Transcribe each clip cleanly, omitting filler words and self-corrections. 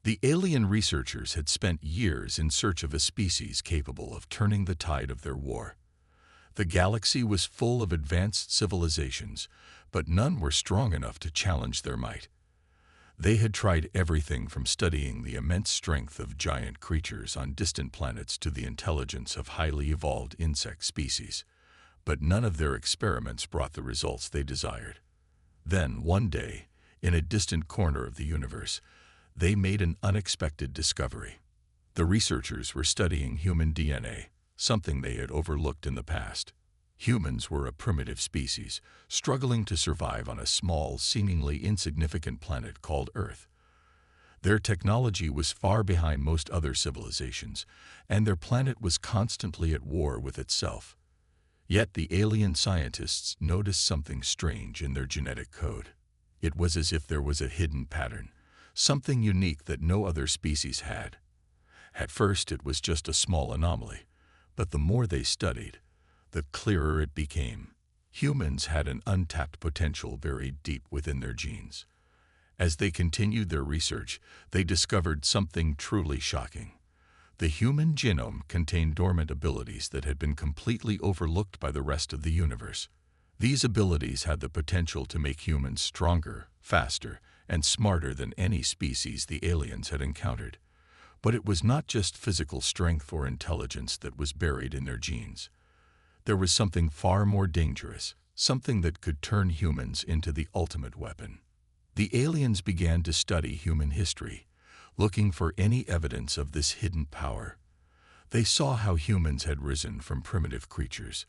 The alien researchers had spent years in search of a species capable of turning the tide of their war. The galaxy was full of advanced civilizations, but none were strong enough to challenge their might. They had tried everything from studying the immense strength of giant creatures on distant planets to the intelligence of highly evolved insect species, but none of their experiments brought the results they desired. Then, one day, in a distant corner of the universe, they made an unexpected discovery. The researchers were studying human DNA, something they had overlooked in the past. Humans were a primitive species, struggling to survive on a small, seemingly insignificant planet called Earth. Their technology was far behind most other civilizations, and their planet was constantly at war with itself. Yet the alien scientists noticed something strange in their genetic code. It was as if there was a hidden pattern, something unique that no other species had. At first it was just a small anomaly, but the more they studied, the clearer it became. Humans had an untapped potential buried deep within their genes. As they continued their research, they discovered something truly shocking. The human genome contained dormant abilities that had been completely overlooked by the rest of the universe. These abilities had the potential to make humans stronger, faster, and smarter than any species the aliens had encountered. But it was not just physical strength or intelligence that was buried in their genes. There was something far more dangerous, something that could turn humans into the ultimate weapon. The aliens began to study human history, looking for any evidence of this hidden power. They saw how humans had risen from primitive creatures,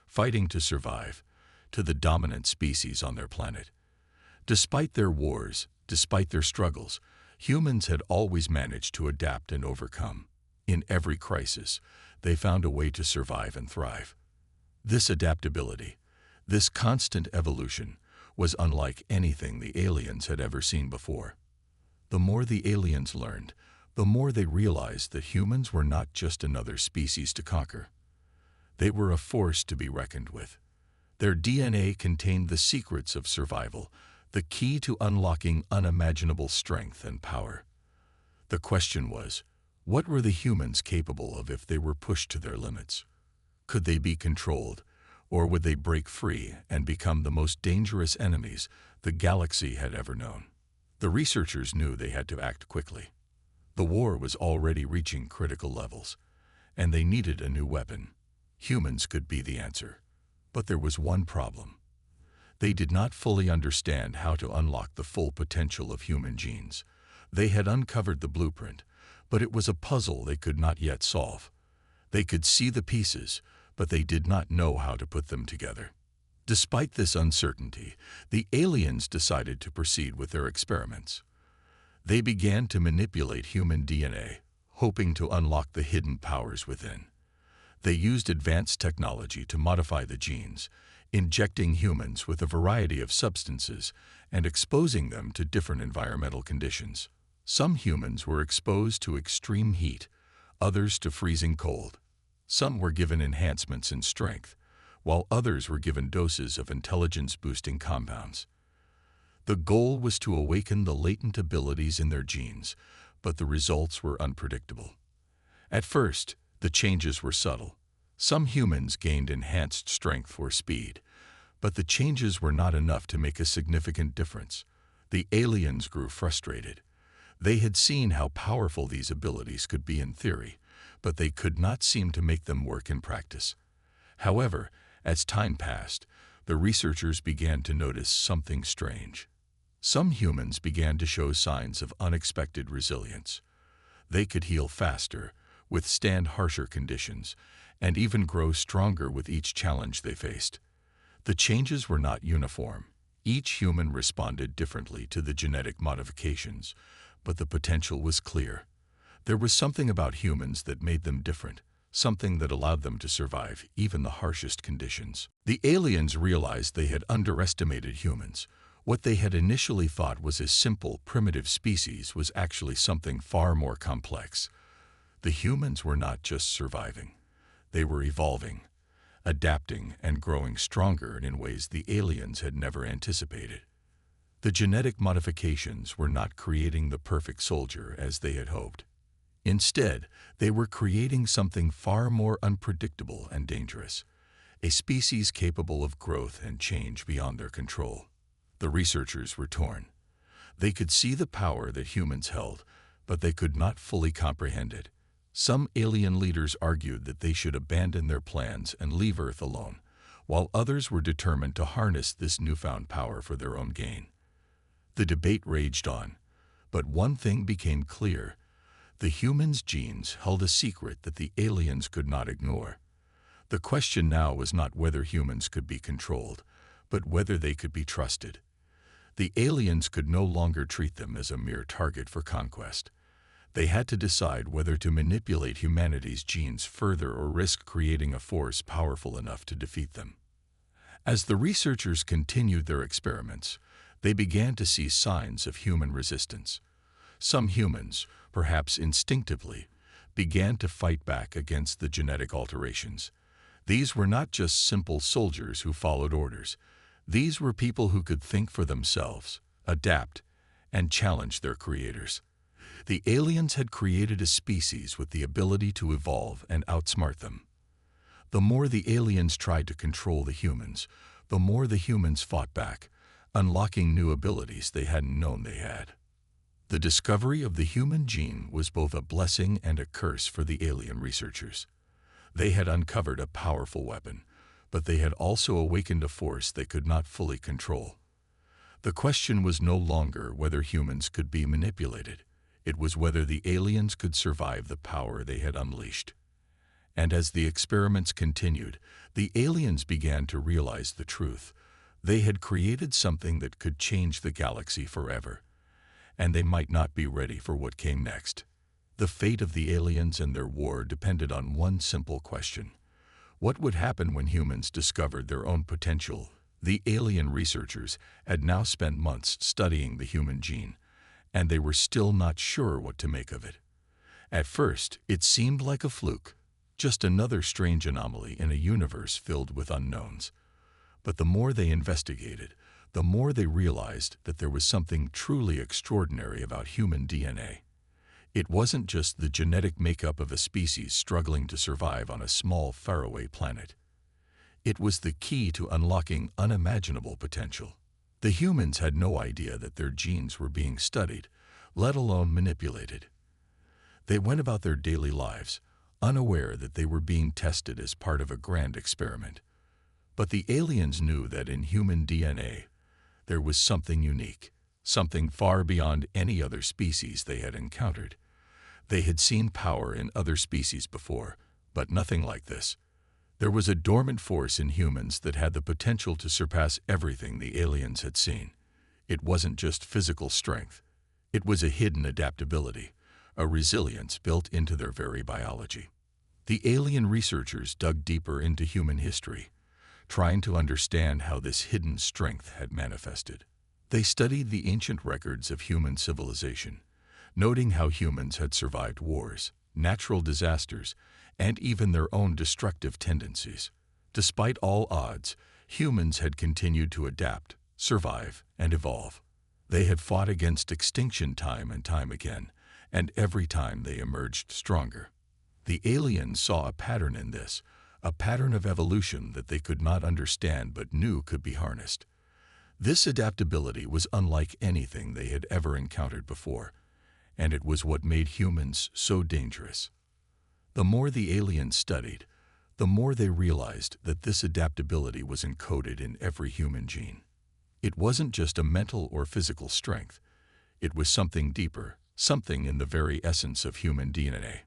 fighting to survive, to the dominant species on their planet. Despite their wars, despite their struggles, humans had always managed to adapt and overcome. In every crisis, they found a way to survive and thrive. This adaptability, this constant evolution, was unlike anything the aliens had ever seen before. The more the aliens learned, the more they realized that humans were not just another species to conquer. They were a force to be reckoned with. Their DNA contained the secrets of survival, the key to unlocking unimaginable strength and power. The question was, what were the humans capable of if they were pushed to their limits? Could they be controlled, or would they break free and become the most dangerous enemies the galaxy had ever known? The researchers knew they had to act quickly. The war was already reaching critical levels, and they needed a new weapon. Humans could be the answer. But there was one problem. They did not fully understand how to unlock the full potential of human genes. They had uncovered the blueprint, but it was a puzzle they could not yet solve. They could see the pieces, but they did not know how to put them together. Despite this uncertainty, the aliens decided to proceed with their experiments. They began to manipulate human DNA, hoping to unlock the hidden powers within. They used advanced technology to modify the genes, injecting humans with a variety of substances and exposing them to different environmental conditions. Some humans were exposed to extreme heat, others to freezing cold. Some were given enhancements in strength, while others were given doses of intelligence-boosting compounds. The goal was to awaken the latent abilities in their genes, but the results were unpredictable. At first, the changes were subtle. Some humans gained enhanced strength or speed, but the changes were not enough to make a significant difference. The aliens grew frustrated. They had seen how powerful these abilities could be in theory, but they could not seem to make them work in practice. However, as time passed, the researchers began to notice something strange. Some humans began to show signs of unexpected resilience. They could heal faster, withstand harsher conditions, and even grow stronger with each challenge they faced. The changes were not uniform. Each human responded differently to the genetic modifications, but the potential was clear. There was something about humans that made them different, something that allowed them to survive even the harshest conditions. The aliens realized they had underestimated humans. What they had initially thought was a simple, primitive species was actually something far more complex. The humans were not just surviving. They were evolving, adapting, and growing stronger in ways the aliens had never anticipated. The genetic modifications were not creating the perfect soldier as they had hoped. Instead, they were creating something far more unpredictable and dangerous, a species capable of growth and change beyond their control. The researchers were torn. They could see the power that humans held, but they could not fully comprehend it. Some alien leaders argued that they should abandon their plans and leave Earth alone, while others were determined to harness this newfound power for their own gain. The debate raged on, but one thing became clear. The humans' genes held a secret that the aliens could not ignore. The question now was not whether humans could be controlled, but whether they could be trusted. The aliens could no longer treat them as a mere target for conquest. They had to decide whether to manipulate humanity's genes further or risk creating a force powerful enough to defeat them. As the researchers continued their experiments, they began to see signs of human resistance. Some humans, perhaps instinctively, began to fight back against the genetic alterations. These were not just simple soldiers who followed orders. These were people who could think for themselves, adapt, and challenge their creators. The aliens had created a species with the ability to evolve and outsmart them. The more the aliens tried to control the humans, the more the humans fought back, unlocking new abilities they hadn't known they had. The discovery of the human gene was both a blessing and a curse for the alien researchers. They had uncovered a powerful weapon, but they had also awakened a force they could not fully control. The question was no longer whether humans could be manipulated. It was whether the aliens could survive the power they had unleashed. And as the experiments continued, the aliens began to realize the truth. They had created something that could change the galaxy forever, and they might not be ready for what came next. The fate of the aliens and their war depended on one simple question. What would happen when humans discovered their own potential? The alien researchers had now spent months studying the human gene, and they were still not sure what to make of it. At first, it seemed like a fluke, just another strange anomaly in a universe filled with unknowns. But the more they investigated, the more they realized that there was something truly extraordinary about human DNA. It wasn't just the genetic makeup of a species struggling to survive on a small, faraway planet. It was the key to unlocking unimaginable potential. The humans had no idea that their genes were being studied, let alone manipulated. They went about their daily lives, unaware that they were being tested as part of a grand experiment. But the aliens knew that in human DNA, there was something unique, something far beyond any other species they had encountered. They had seen power in other species before, but nothing like this. There was a dormant force in humans that had the potential to surpass everything the aliens had seen. It wasn't just physical strength. It was a hidden adaptability, a resilience built into their very biology. The alien researchers dug deeper into human history, trying to understand how this hidden strength had manifested. They studied the ancient records of human civilization, noting how humans had survived wars, natural disasters, and even their own destructive tendencies. Despite all odds, humans had continued to adapt, survive, and evolve. They had fought against extinction time and time again, and every time they emerged stronger. The aliens saw a pattern in this, a pattern of evolution that they could not understand but knew could be harnessed. This adaptability was unlike anything they had ever encountered before, and it was what made humans so dangerous. The more the aliens studied, the more they realized that this adaptability was encoded in every human gene. It wasn't just a mental or physical strength. It was something deeper, something in the very essence of human DNA.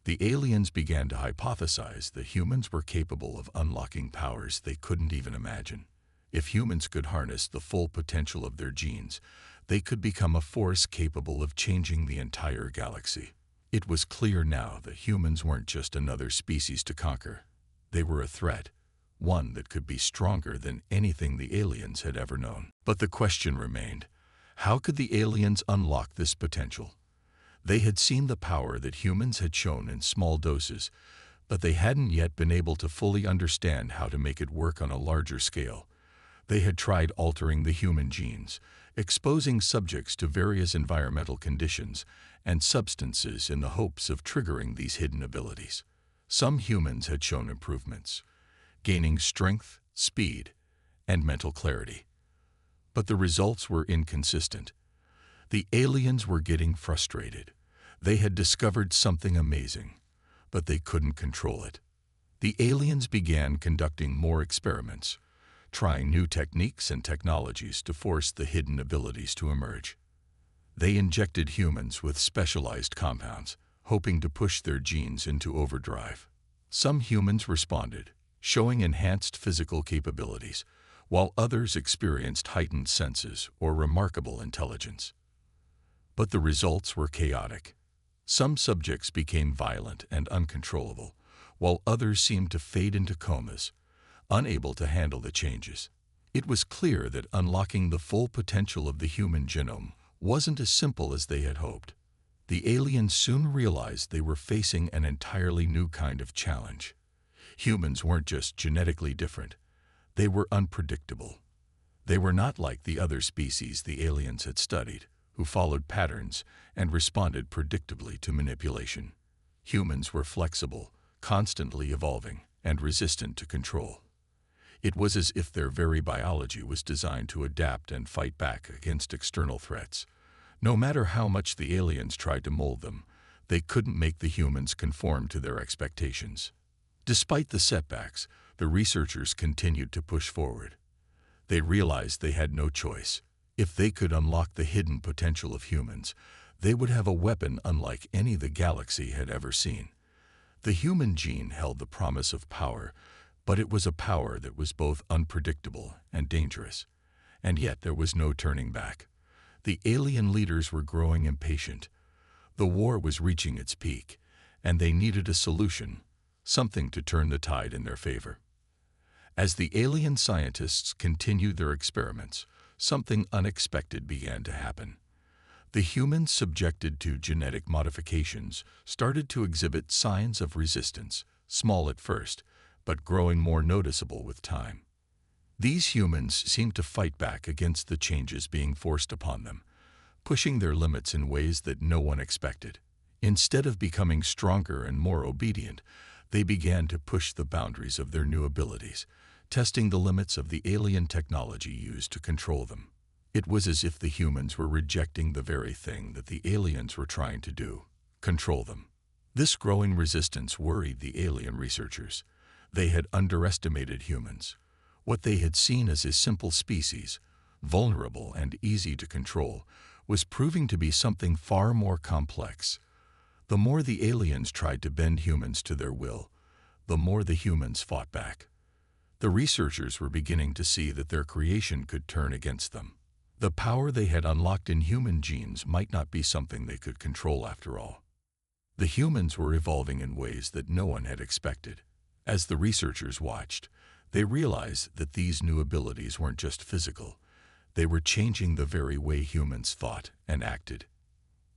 The aliens began to hypothesize that humans were capable of unlocking powers they couldn't even imagine. If humans could harness the full potential of their genes, they could become a force capable of changing the entire galaxy. It was clear now that humans weren't just another species to conquer. They were a threat, one that could be stronger than anything the aliens had ever known. But the question remained, how could the aliens unlock this potential? They had seen the power that humans had shown in small doses, but they hadn't yet been able to fully understand how to make it work on a larger scale. They had tried altering the human genes, exposing subjects to various environmental conditions and substances in the hopes of triggering these hidden abilities. Some humans had shown improvements, gaining strength, speed, and mental clarity. But the results were inconsistent. The aliens were getting frustrated. They had discovered something amazing, but they couldn't control it. The aliens began conducting more experiments, trying new techniques and technologies to force the hidden abilities to emerge. They injected humans with specialized compounds, hoping to push their genes into overdrive. Some humans responded, showing enhanced physical capabilities, while others experienced heightened senses or remarkable intelligence. But the results were chaotic. Some subjects became violent and uncontrollable, while others seemed to fade into comas, unable to handle the changes. It was clear that unlocking the full potential of the human genome wasn't as simple as they had hoped. The aliens soon realized they were facing an entirely new kind of challenge. Humans weren't just genetically different, they were unpredictable. They were not like the other species the aliens had studied, who followed patterns and responded predictably to manipulation. Humans were flexible, constantly evolving, and resistant to control. It was as if their very biology was designed to adapt and fight back against external threats. No matter how much the aliens tried to mold them, they couldn't make the humans conform to their expectations. Despite the setbacks, the researchers continued to push forward. They realized they had no choice. If they could unlock the hidden potential of humans, they would have a weapon unlike any the galaxy had ever seen. The human gene held the promise of power, but it was a power that was both unpredictable and dangerous. And yet there was no turning back. The alien leaders were growing impatient. The war was reaching its peak, and they needed a solution, something to turn the tide in their favor. As the alien scientists continued their experiments, something unexpected began to happen. The humans subjected to genetic modifications started to exhibit signs of resistance, small at first, but growing more noticeable with time. These humans seemed to fight back against the changes being forced upon them, pushing their limits in ways that no one expected. Instead of becoming stronger and more obedient, they began to push the boundaries of their new abilities, testing the limits of the alien technology used to control them. It was as if the humans were rejecting the very thing that the aliens were trying to do, control them. This growing resistance worried the alien researchers. They had underestimated humans. What they had seen as a simple species, vulnerable and easy to control, was proving to be something far more complex. The more the aliens tried to bend humans to their will, the more the humans fought back. The researchers were beginning to see that their creation could turn against them. The power they had unlocked in human genes might not be something they could control after all. The humans were evolving in ways that no one had expected. As the researchers watched, they realized that these new abilities weren't just physical. They were changing the very way humans thought and acted.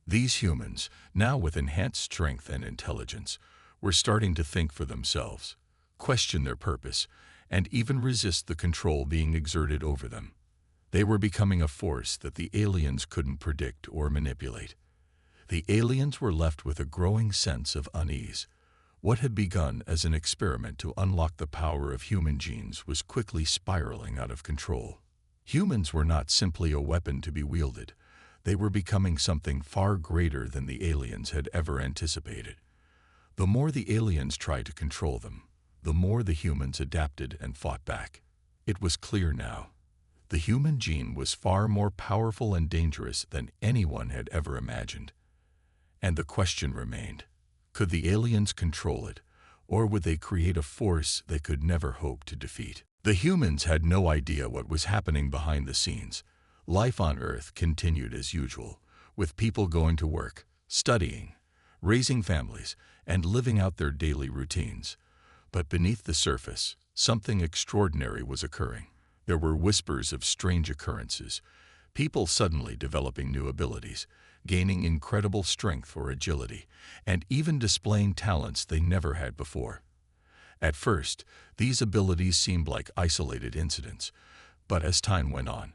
These humans, now with enhanced strength and intelligence, were starting to think for themselves, question their purpose, and even resist the control being exerted over them. They were becoming a force that the aliens couldn't predict or manipulate. The aliens were left with a growing sense of unease. What had begun as an experiment to unlock the power of human genes was quickly spiraling out of control. Humans were not simply a weapon to be wielded. They were becoming something far greater than the aliens had ever anticipated. The more the aliens tried to control them, the more the humans adapted and fought back. It was clear now. The human gene was far more powerful and dangerous than anyone had ever imagined. And the question remained, could the aliens control it, or would they create a force they could never hope to defeat? The humans had no idea what was happening behind the scenes. Life on Earth continued as usual, with people going to work, studying, raising families, and living out their daily routines. But beneath the surface, something extraordinary was occurring. There were whispers of strange occurrences, people suddenly developing new abilities, gaining incredible strength or agility, and even displaying talents they never had before. At first, these abilities seemed like isolated incidents, but as time went on,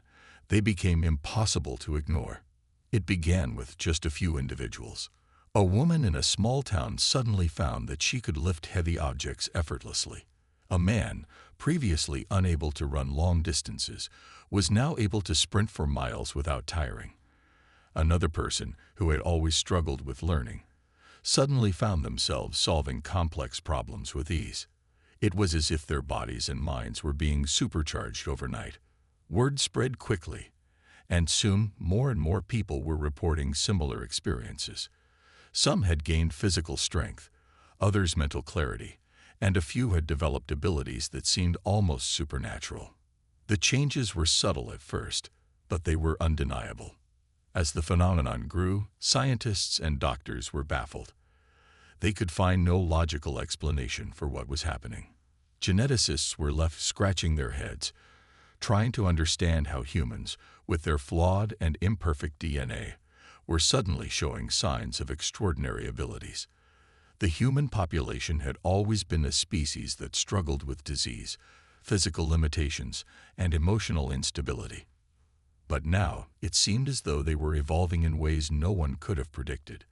They became impossible to ignore. It began with just a few individuals. A woman in a small town suddenly found that she could lift heavy objects effortlessly. A man, previously unable to run long distances, was now able to sprint for miles without tiring. Another person, who had always struggled with learning, suddenly found themselves solving complex problems with ease. It was as if their bodies and minds were being supercharged overnight. Word spread quickly, and soon more and more people were reporting similar experiences. Some had gained physical strength, others mental clarity, and a few had developed abilities that seemed almost supernatural. The changes were subtle at first, but they were undeniable. As the phenomenon grew, scientists and doctors were baffled. They could find no logical explanation for what was happening. Geneticists were left scratching their heads, trying to understand how humans, with their flawed and imperfect DNA, were suddenly showing signs of extraordinary abilities. The human population had always been a species that struggled with disease, physical limitations, and emotional instability. But now, it seemed as though they were evolving in ways no one could have predicted.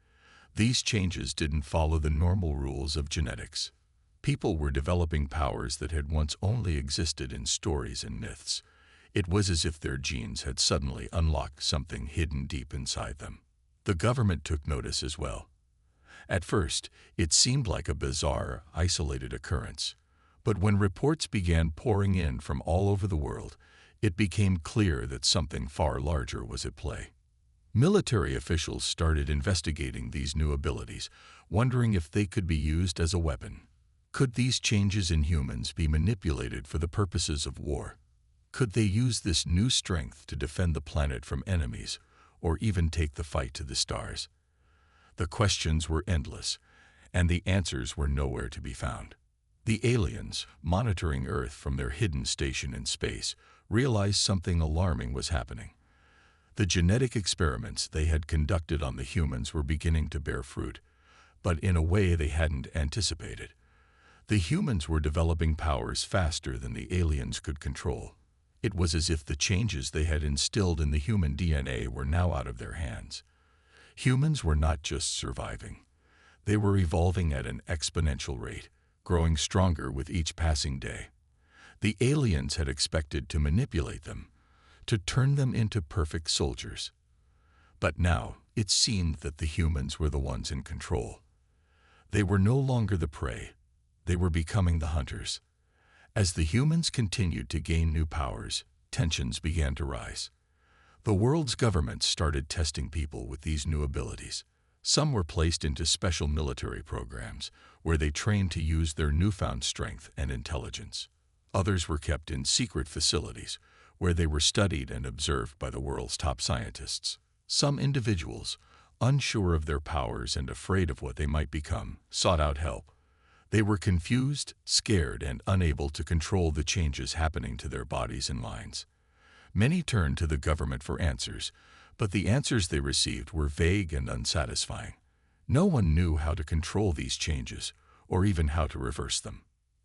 These changes didn't follow the normal rules of genetics. People were developing powers that had once only existed in stories and myths. It was as if their genes had suddenly unlocked something hidden deep inside them. The government took notice as well. At first, it seemed like a bizarre, isolated occurrence. But when reports began pouring in from all over the world, it became clear that something far larger was at play. Military officials started investigating these new abilities, wondering if they could be used as a weapon. Could these changes in humans be manipulated for the purposes of war? Could they use this new strength to defend the planet from enemies, or even take the fight to the stars? The questions were endless, and the answers were nowhere to be found. The aliens, monitoring Earth from their hidden station in space, realized something alarming was happening. The genetic experiments they had conducted on the humans were beginning to bear fruit, but in a way they hadn't anticipated. The humans were developing powers faster than the aliens could control. It was as if the changes they had instilled in the human DNA were now out of their hands. Humans were not just surviving. They were evolving at an exponential rate, growing stronger with each passing day. The aliens had expected to manipulate them, to turn them into perfect soldiers. But now it seemed that the humans were the ones in control. They were no longer the prey. They were becoming the hunters. As the humans continued to gain new powers, tensions began to rise. The world's governments started testing people with these new abilities. Some were placed into special military programs, where they trained to use their newfound strength and intelligence. Others were kept in secret facilities, where they were studied and observed by the world's top scientists. Some individuals, unsure of their powers and afraid of what they might become, sought out help. They were confused, scared, and unable to control the changes happening to their bodies and minds. Many turned to the government for answers, but the answers they received were vague and unsatisfying. No one knew how to control these changes, or even how to reverse them.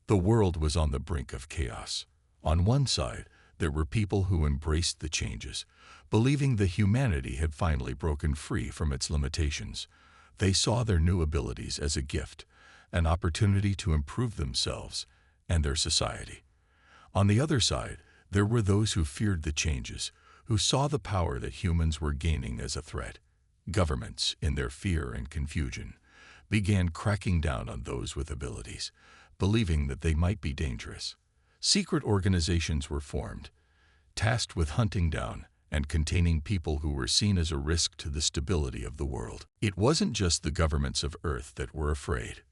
The world was on the brink of chaos. On one side, there were people who embraced the changes, believing that humanity had finally broken free from its limitations. They saw their new abilities as a gift, an opportunity to improve themselves and their society. On the other side, there were those who feared the changes, who saw the power that humans were gaining as a threat. Governments, in their fear and confusion, began cracking down on those with abilities, believing that they might be dangerous. Secret organizations were formed, tasked with hunting down and containing people who were seen as a risk to the stability of the world. It wasn't just the governments of Earth that were afraid.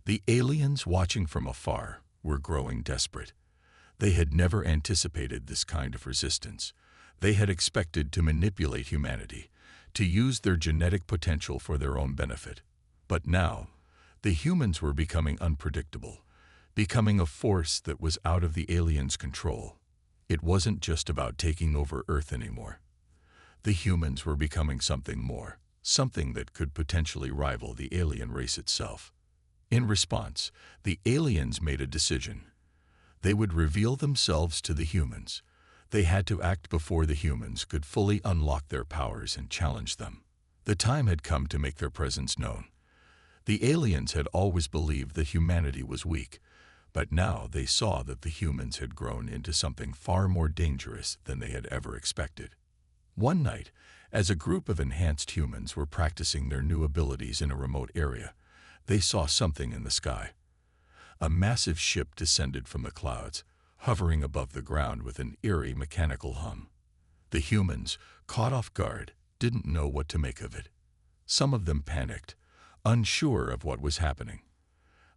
The aliens watching from afar were growing desperate. They had never anticipated this kind of resistance. They had expected to manipulate humanity, to use their genetic potential for their own benefit. But now, the humans were becoming unpredictable, becoming a force that was out of the aliens' control. It wasn't just about taking over Earth anymore. The humans were becoming something more, something that could potentially rival the alien race itself. In response, the aliens made a decision. They would reveal themselves to the humans. They had to act before the humans could fully unlock their powers and challenge them. The time had come to make their presence known. The aliens had always believed that humanity was weak, but now they saw that the humans had grown into something far more dangerous than they had ever expected. One night, as a group of enhanced humans were practicing their new abilities in a remote area, they saw something in the sky. A massive ship descended from the clouds, hovering above the ground with an eerie mechanical hum. The humans, caught off guard, didn't know what to make of it. Some of them panicked, unsure of what was happening.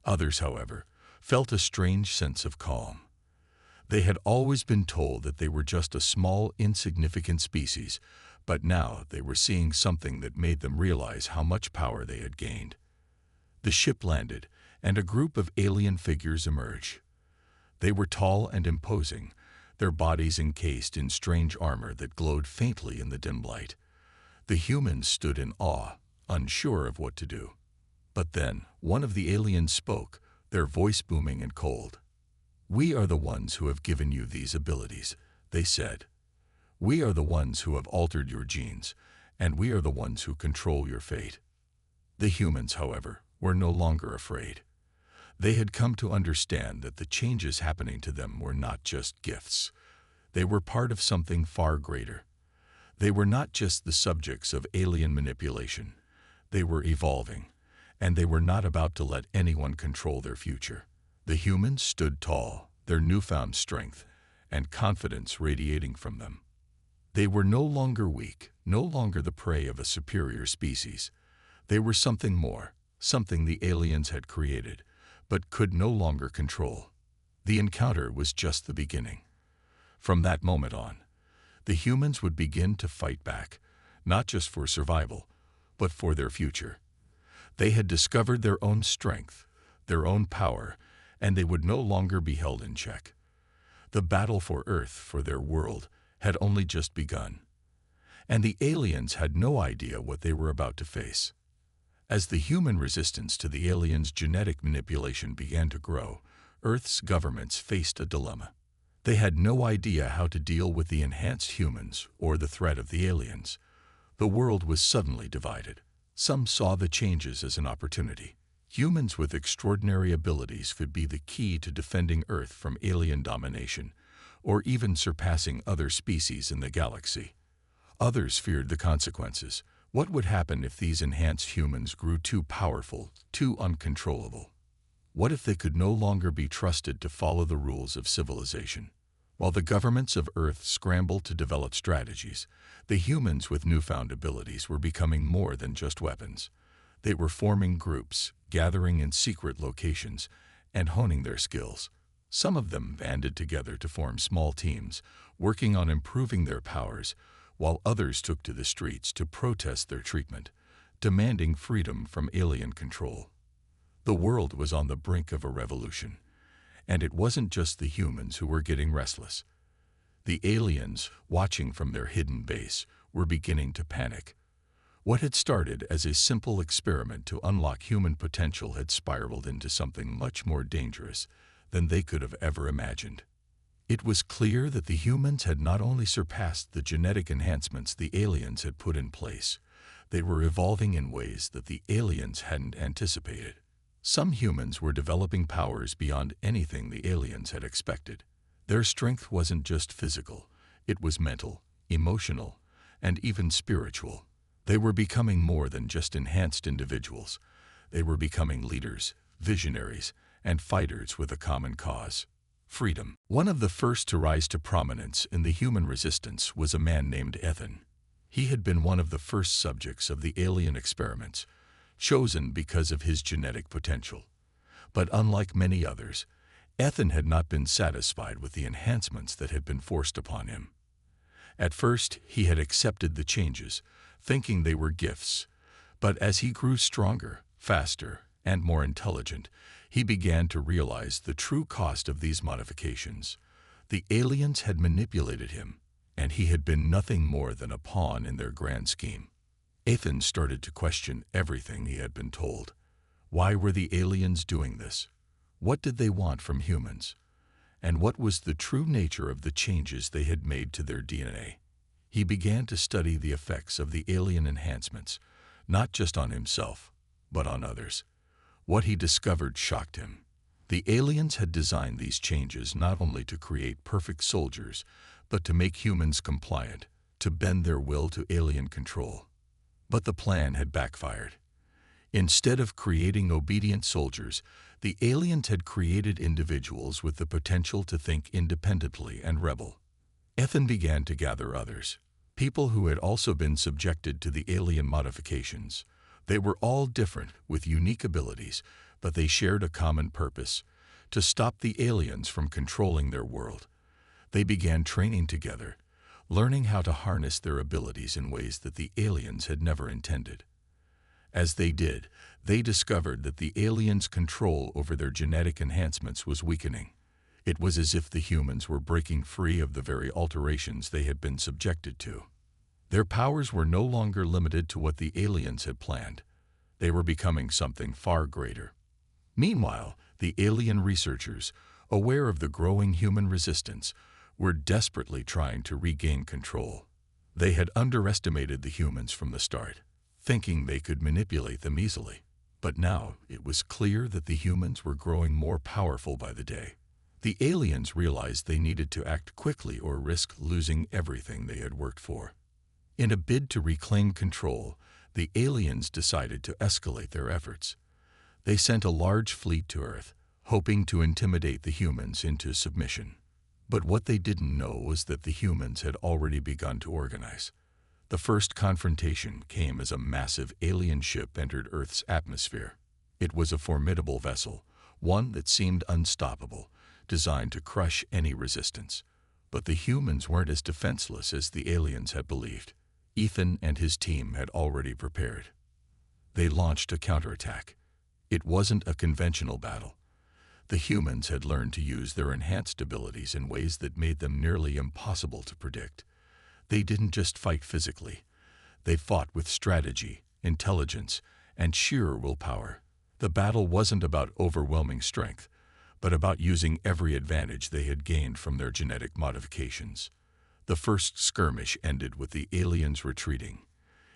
Others, however, felt a strange sense of calm. They had always been told that they were just a small, insignificant species, but now they were seeing something that made them realize how much power they had gained. The ship landed, and a group of alien figures emerged. They were tall and imposing, their bodies encased in strange armor that glowed faintly in the dim light. The humans stood in awe, unsure of what to do. But then, one of the aliens spoke, their voice booming and cold. "We are the ones who have given you these abilities," they said. "We are the ones who have altered your genes, and we are the ones who control your fate." The humans, however, were no longer afraid. They had come to understand that the changes happening to them were not just gifts. They were part of something far greater. They were not just the subjects of alien manipulation. They were evolving, and they were not about to let anyone control their future. The humans stood tall, their newfound strength and confidence radiating from them. They were no longer weak, no longer the prey of a superior species. They were something more, something the aliens had created, but could no longer control. The encounter was just the beginning. From that moment on, the humans would begin to fight back, not just for survival, but for their future. They had discovered their own strength, their own power, and they would no longer be held in check. The battle for Earth, for their world, had only just begun. And the aliens had no idea what they were about to face. As the human resistance to the aliens' genetic manipulation began to grow, Earth's governments faced a dilemma. They had no idea how to deal with the enhanced humans or the threat of the aliens. The world was suddenly divided. Some saw the changes as an opportunity. Humans with extraordinary abilities could be the key to defending Earth from alien domination, or even surpassing other species in the galaxy. Others feared the consequences. What would happen if these enhanced humans grew too powerful, too uncontrollable? What if they could no longer be trusted to follow the rules of civilization? While the governments of Earth scrambled to develop strategies, the humans with newfound abilities were becoming more than just weapons. They were forming groups, gathering in secret locations, and honing their skills. Some of them banded together to form small teams, working on improving their powers, while others took to the streets to protest their treatment, demanding freedom from alien control. The world was on the brink of a revolution, and it wasn't just the humans who were getting restless. The aliens, watching from their hidden base, were beginning to panic. What had started as a simple experiment to unlock human potential had spiraled into something much more dangerous than they could have ever imagined. It was clear that the humans had not only surpassed the genetic enhancements the aliens had put in place, they were evolving in ways that the aliens hadn't anticipated. Some humans were developing powers beyond anything the aliens had expected. Their strength wasn't just physical, it was mental, emotional, and even spiritual. They were becoming more than just enhanced individuals. They were becoming leaders, visionaries, and fighters with a common cause: freedom. One of the first to rise to prominence in the human resistance was a man named Ethan. He had been one of the first subjects of the alien experiments, chosen because of his genetic potential. But unlike many others, Ethan had not been satisfied with the enhancements that had been forced upon him. At first, he had accepted the changes, thinking they were gifts. But as he grew stronger, faster, and more intelligent, he began to realize the true cost of these modifications. The aliens had manipulated him, and he had been nothing more than a pawn in their grand scheme. Ethan started to question everything he had been told. Why were the aliens doing this? What did they want from humans? And what was the true nature of the changes they had made to their DNA? He began to study the effects of the alien enhancements, not just on himself, but on others. What he discovered shocked him. The aliens had designed these changes not only to create perfect soldiers, but to make humans compliant, to bend their will to alien control. But the plan had backfired. Instead of creating obedient soldiers, the aliens had created individuals with the potential to think independently and rebel. Ethan began to gather others, people who had also been subjected to the alien modifications. They were all different, with unique abilities, but they shared a common purpose: to stop the aliens from controlling their world. They began training together, learning how to harness their abilities in ways that the aliens had never intended. As they did, they discovered that the aliens' control over their genetic enhancements was weakening. It was as if the humans were breaking free of the very alterations they had been subjected to. Their powers were no longer limited to what the aliens had planned. They were becoming something far greater. Meanwhile, the alien researchers, aware of the growing human resistance, were desperately trying to regain control. They had underestimated the humans from the start, thinking they could manipulate them easily. But now it was clear that the humans were growing more powerful by the day. The aliens realized they needed to act quickly or risk losing everything they had worked for. In a bid to reclaim control, the aliens decided to escalate their efforts. They sent a large fleet to Earth, hoping to intimidate the humans into submission. But what they didn't know was that the humans had already begun to organize. The first confrontation came as a massive alien ship entered Earth's atmosphere. It was a formidable vessel, one that seemed unstoppable, designed to crush any resistance. But the humans weren't as defenseless as the aliens had believed. Ethan and his team had already prepared. They launched a counterattack. It wasn't a conventional battle. The humans had learned to use their enhanced abilities in ways that made them nearly impossible to predict. They didn't just fight physically. They fought with strategy, intelligence, and sheer willpower. The battle wasn't about overwhelming strength, but about using every advantage they had gained from their genetic modifications. The first skirmish ended with the aliens retreating.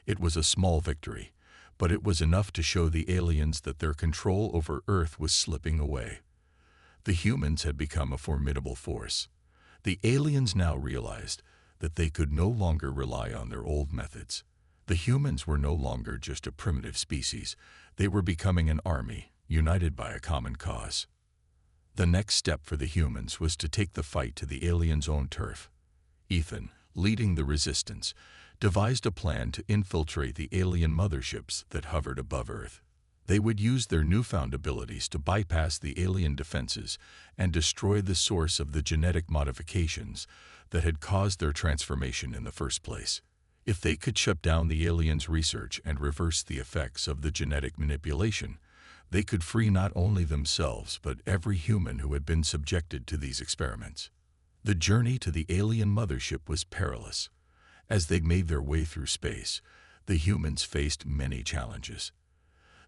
It was a small victory, but it was enough to show the aliens that their control over Earth was slipping away. The humans had become a formidable force. The aliens now realized that they could no longer rely on their old methods. The humans were no longer just a primitive species. They were becoming an army, united by a common cause. The next step for the humans was to take the fight to the aliens' own turf. Ethan, leading the resistance, devised a plan to infiltrate the alien motherships that hovered above Earth. They would use their newfound abilities to bypass the alien defenses and destroy the source of the genetic modifications that had caused their transformation in the first place. If they could shut down the aliens' research and reverse the effects of the genetic manipulation, they could free not only themselves but every human who had been subjected to these experiments. The journey to the alien mothership was perilous. As they made their way through space, the humans faced many challenges.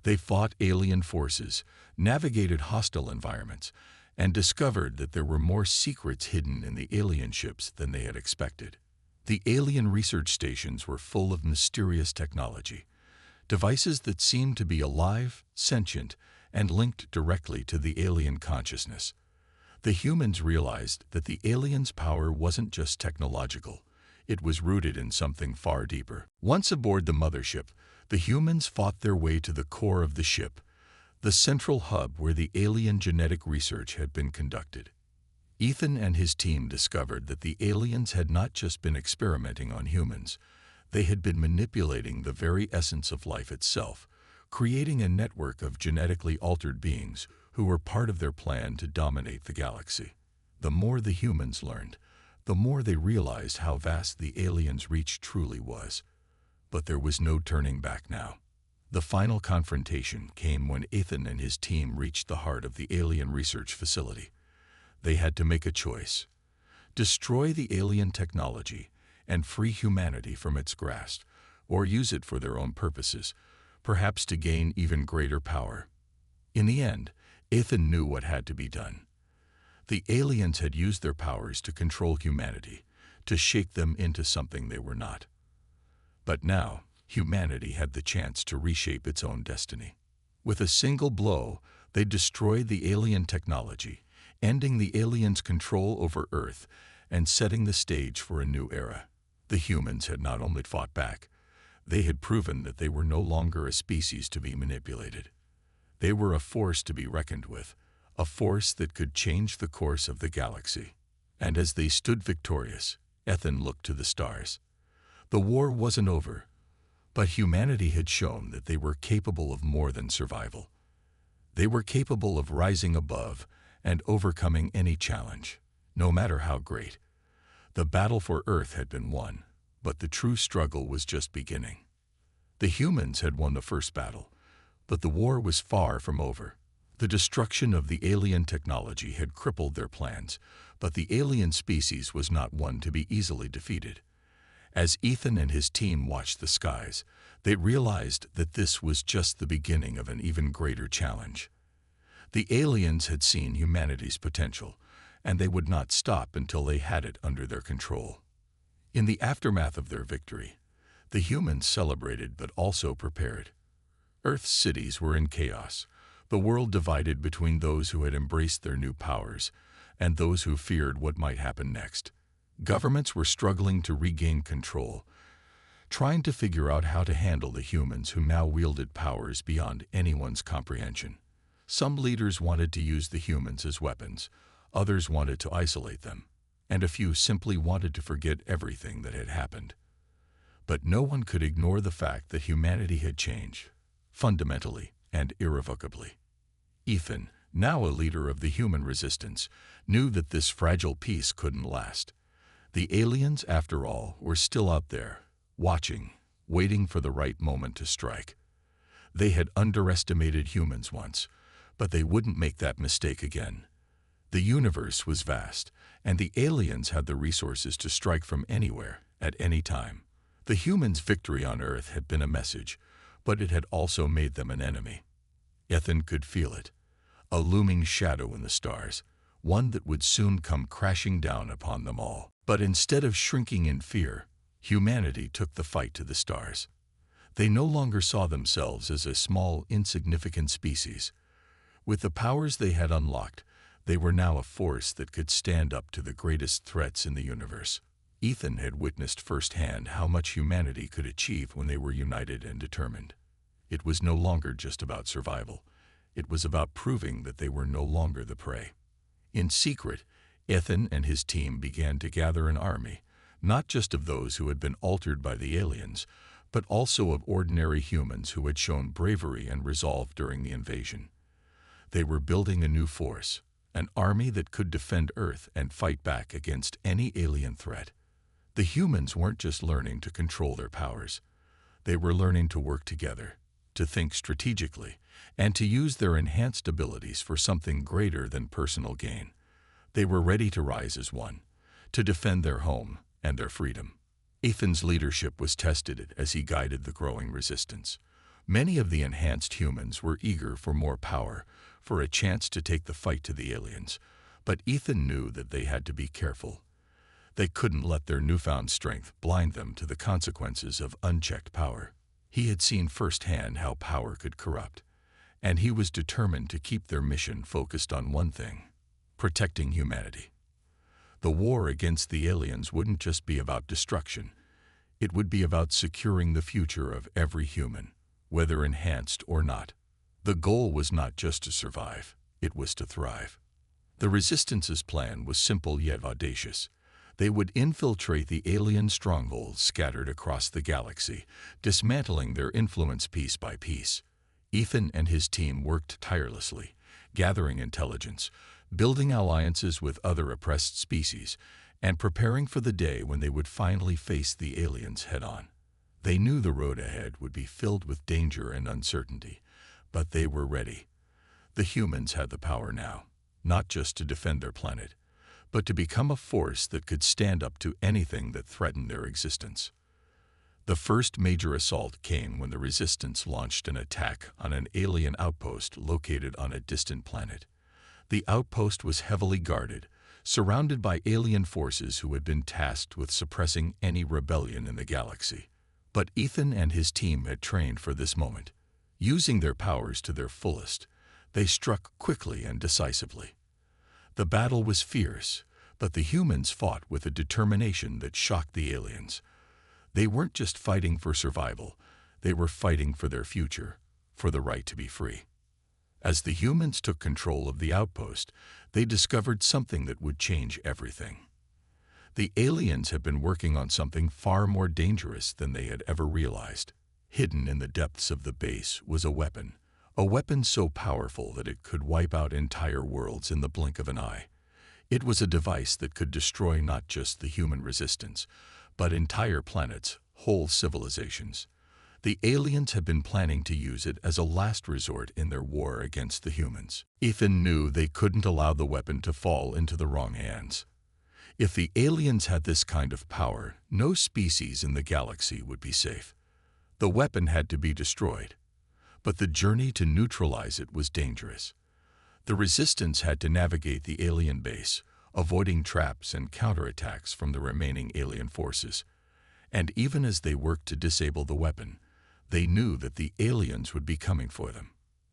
They fought alien forces, navigated hostile environments, and discovered that there were more secrets hidden in the alien ships than they had expected. The alien research stations were full of mysterious technology, devices that seemed to be alive, sentient, and linked directly to the alien consciousness. The humans realized that the aliens' power wasn't just technological. It was rooted in something far deeper. Once aboard the mothership, the humans fought their way to the core of the ship, the central hub where the alien genetic research had been conducted. Ethan and his team discovered that the aliens had not just been experimenting on humans. They had been manipulating the very essence of life itself, creating a network of genetically altered beings who were part of their plan to dominate the galaxy. The more the humans learned, the more they realized how vast the aliens' reach truly was. But there was no turning back now. The final confrontation came when Ethan and his team reached the heart of the alien research facility. They had to make a choice: destroy the alien technology and free humanity from its grasp, or use it for their own purposes, perhaps to gain even greater power. In the end, Ethan knew what had to be done. The aliens had used their powers to control humanity, to shake them into something they were not. But now, humanity had the chance to reshape its own destiny. With a single blow, they destroyed the alien technology, ending the aliens' control over Earth and setting the stage for a new era. The humans had not only fought back, they had proven that they were no longer a species to be manipulated. They were a force to be reckoned with, a force that could change the course of the galaxy. And as they stood victorious, Ethan looked to the stars. The war wasn't over, but humanity had shown that they were capable of more than survival. They were capable of rising above and overcoming any challenge, no matter how great. The battle for Earth had been won, but the true struggle was just beginning. The humans had won the first battle, but the war was far from over. The destruction of the alien technology had crippled their plans, but the alien species was not one to be easily defeated. As Ethan and his team watched the skies, they realized that this was just the beginning of an even greater challenge. The aliens had seen humanity's potential, and they would not stop until they had it under their control. In the aftermath of their victory, the humans celebrated but also prepared. Earth's cities were in chaos, the world divided between those who had embraced their new powers and those who feared what might happen next. Governments were struggling to regain control, trying to figure out how to handle the humans who now wielded powers beyond anyone's comprehension. Some leaders wanted to use the humans as weapons, others wanted to isolate them, and a few simply wanted to forget everything that had happened. But no one could ignore the fact that humanity had changed, fundamentally and irrevocably. Ethan, now a leader of the human resistance, knew that this fragile peace couldn't last. The aliens, after all, were still out there, watching, waiting for the right moment to strike. They had underestimated humans once, but they wouldn't make that mistake again. The universe was vast, and the aliens had the resources to strike from anywhere, at any time. The humans' victory on Earth had been a message, but it had also made them an enemy. Ethan could feel it, a looming shadow in the stars, one that would soon come crashing down upon them all. But instead of shrinking in fear, humanity took the fight to the stars. They no longer saw themselves as a small, insignificant species. With the powers they had unlocked, they were now a force that could stand up to the greatest threats in the universe. Ethan had witnessed firsthand how much humanity could achieve when they were united and determined. It was no longer just about survival. It was about proving that they were no longer the prey. In secret, Ethan and his team began to gather an army, not just of those who had been altered by the aliens, but also of ordinary humans who had shown bravery and resolve during the invasion. They were building a new force, an army that could defend Earth and fight back against any alien threat. The humans weren't just learning to control their powers. They were learning to work together, to think strategically, and to use their enhanced abilities for something greater than personal gain. They were ready to rise as one, to defend their home and their freedom. Ethan's leadership was tested as he guided the growing resistance. Many of the enhanced humans were eager for more power, for a chance to take the fight to the aliens, but Ethan knew that they had to be careful. They couldn't let their newfound strength blind them to the consequences of unchecked power. He had seen firsthand how power could corrupt, and he was determined to keep their mission focused on one thing: protecting humanity. The war against the aliens wouldn't just be about destruction. It would be about securing the future of every human, whether enhanced or not. The goal was not just to survive, it was to thrive. The Resistance's plan was simple yet audacious. They would infiltrate the alien strongholds scattered across the galaxy, dismantling their influence piece by piece. Ethan and his team worked tirelessly, gathering intelligence, building alliances with other oppressed species, and preparing for the day when they would finally face the aliens head-on. They knew the road ahead would be filled with danger and uncertainty, but they were ready. The humans had the power now, not just to defend their planet, but to become a force that could stand up to anything that threatened their existence. The first major assault came when the Resistance launched an attack on an alien outpost located on a distant planet. The outpost was heavily guarded, surrounded by alien forces who had been tasked with suppressing any rebellion in the galaxy. But Ethan and his team had trained for this moment. Using their powers to their fullest, they struck quickly and decisively. The battle was fierce, but the humans fought with a determination that shocked the aliens. They weren't just fighting for survival, they were fighting for their future, for the right to be free. As the humans took control of the outpost, they discovered something that would change everything. The aliens had been working on something far more dangerous than they had ever realized. Hidden in the depths of the base was a weapon so powerful that it could wipe out entire worlds in the blink of an eye. It was a device that could destroy not just the human resistance, but entire planets, whole civilizations. The aliens had been planning to use it as a last resort in their war against the humans. Ethan knew they couldn't allow the weapon to fall into the wrong hands. If the aliens had this kind of power, no species in the galaxy would be safe. The weapon had to be destroyed. But the journey to neutralize it was dangerous. The resistance had to navigate the alien base, avoiding traps and counterattacks from the remaining alien forces. And even as they worked to disable the weapon, they knew that the aliens would be coming for them.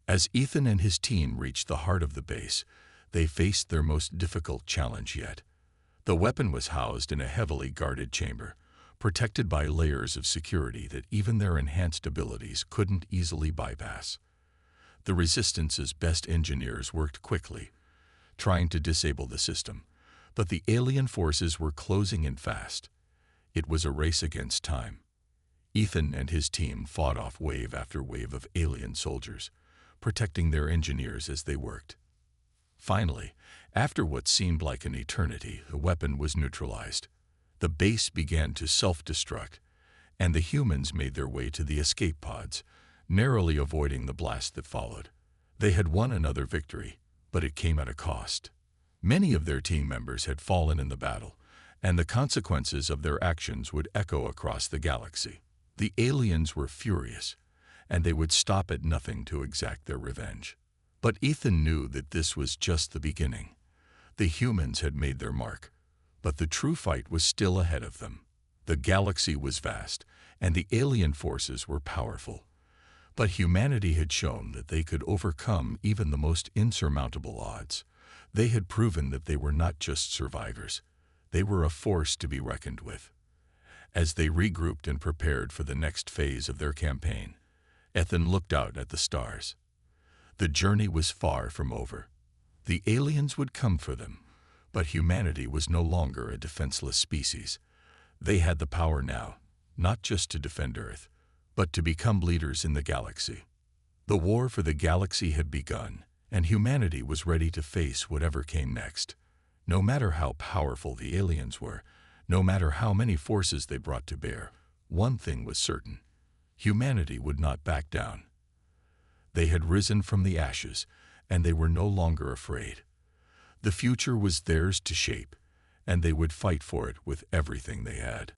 As Ethan and his team reached the heart of the base, they faced their most difficult challenge yet. The weapon was housed in a heavily guarded chamber, protected by layers of security that even their enhanced abilities couldn't easily bypass. The Resistance's best engineers worked quickly, trying to disable the system, but the alien forces were closing in fast. It was a race against time. Ethan and his team fought off wave after wave of alien soldiers, protecting their engineers as they worked. Finally, after what seemed like an eternity, the weapon was neutralized. The base began to self-destruct, and the humans made their way to the escape pods, narrowly avoiding the blast that followed. They had won another victory, but it came at a cost. Many of their team members had fallen in the battle, and the consequences of their actions would echo across the galaxy. The aliens were furious, and they would stop at nothing to exact their revenge. But Ethan knew that this was just the beginning. The humans had made their mark, but the true fight was still ahead of them. The galaxy was vast, and the alien forces were powerful. But humanity had shown that they could overcome even the most insurmountable odds. They had proven that they were not just survivors. They were a force to be reckoned with. As they regrouped and prepared for the next phase of their campaign, Ethan looked out at the stars. The journey was far from over. The aliens would come for them, but humanity was no longer a defenseless species. They had the power now, not just to defend Earth, but to become leaders in the galaxy. The war for the galaxy had begun, and humanity was ready to face whatever came next. No matter how powerful the aliens were, no matter how many forces they brought to bear, one thing was certain: humanity would not back down. They had risen from the ashes, and they were no longer afraid. The future was theirs to shape, and they would fight for it with everything they had.